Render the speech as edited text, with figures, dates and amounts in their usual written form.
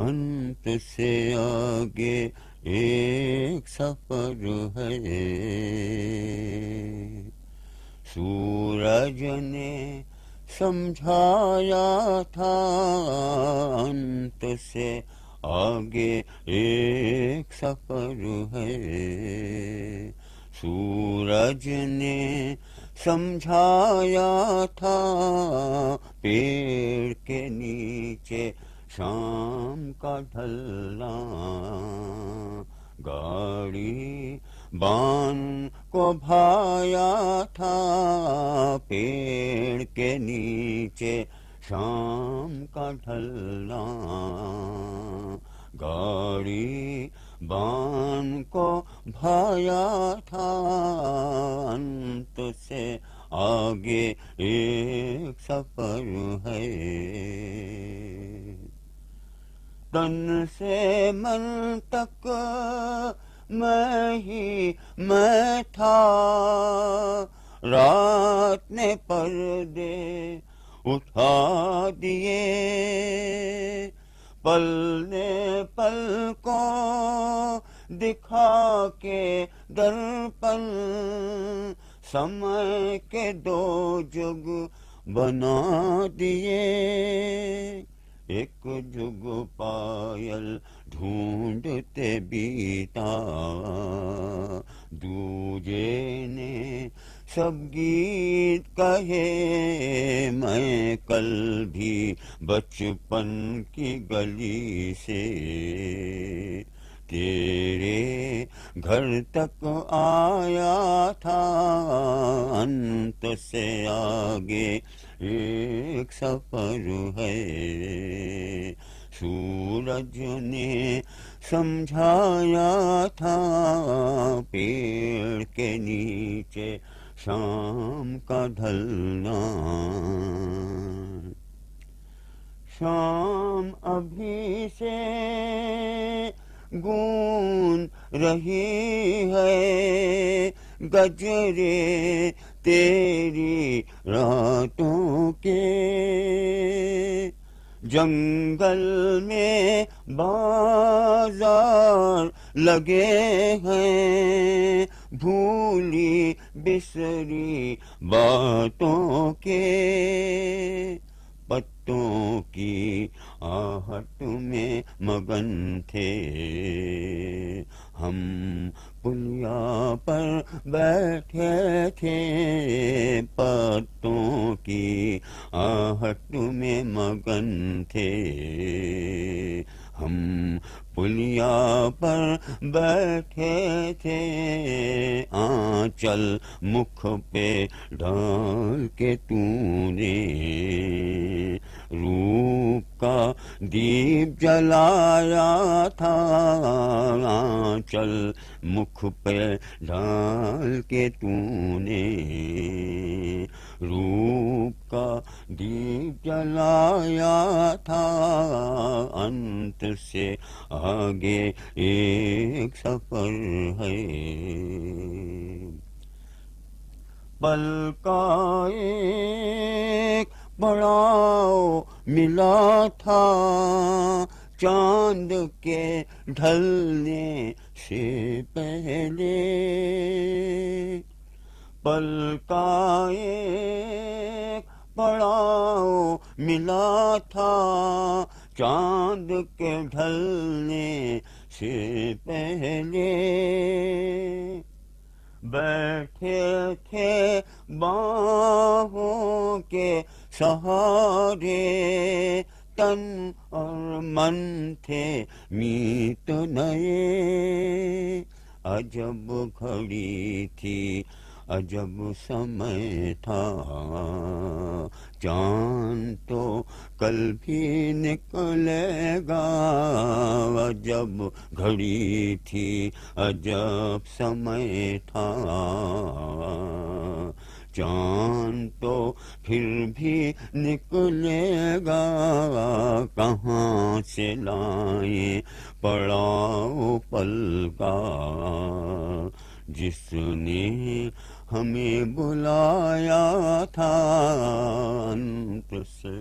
انت سے آگے ایک سفر ہے. سورج نے سمجھایا تھا انت سے آگے ایک سفر ہے. سورج نے سمجھایا تھا پیڑ کے نیچے شام کا ڈھلنا. گاڑی بان کو بھایا تھا پیڑ کے نیچے شام کا ڈھلنا. گاڑی بان کو بھایا تھا انت سے آگے ایک سفر ہے. تن سے من تک میں ہی میں تھا. رات نے پردے اٹھا دیے. پل نے پل کو دکھا کے درپن سمے کے دو جگ بنا دیے. ایک جگ پائل ڈھونڈتے بیتا. دوجے نے سب گیت کہے. میں کل بھی بچپن کی گلی سے تیرے گھر تک آیا تھا. انت سے آگے ایک سفر ہے. سورج نے سمجھایا تھا پیڑ کے نیچے شام کا ڈھلنا. شام ابھی سے گونج رہی ہے. گجرے تیری راتوں کے. جنگل میں بازار لگے ہیں بھولی بسری باتوں کے. پتوں کی آہٹ میں مگن تھے ہم. پلیا پر بیٹھے تھے پتوں کی آہٹ میں مگن تھے ہم. پلیا پر بیٹھے تھے آنچل مکھ پہ ڈال کے تو نے. روپ کا دیپ جلایا تھا آنچل مکھ پہ ڈال کے تو نے. روپ کا دیپ جلایا تھا انت سے آگے ایک سفر ہے. پل کا ایک پڑاؤ ملا تھا چاند کے ڈھلنے سے پہلے. پل کا ایک پڑاؤ ملا تھا چاند کے ڈھلنے سے پہلے. بیٹھے تھے باہوں کے سہارے تن اور من تھے میت نئے. عجب گھڑی تھی عجب سمے تھا چاند تو کل بھی نکلے گا. عجب گھڑی تھی عجب سمے تھا چاند تو پھر بھی نکلے گا. کہاں سے لائیں پڑاؤ پل کا جس نے ہمیں بلایا تھا انت سے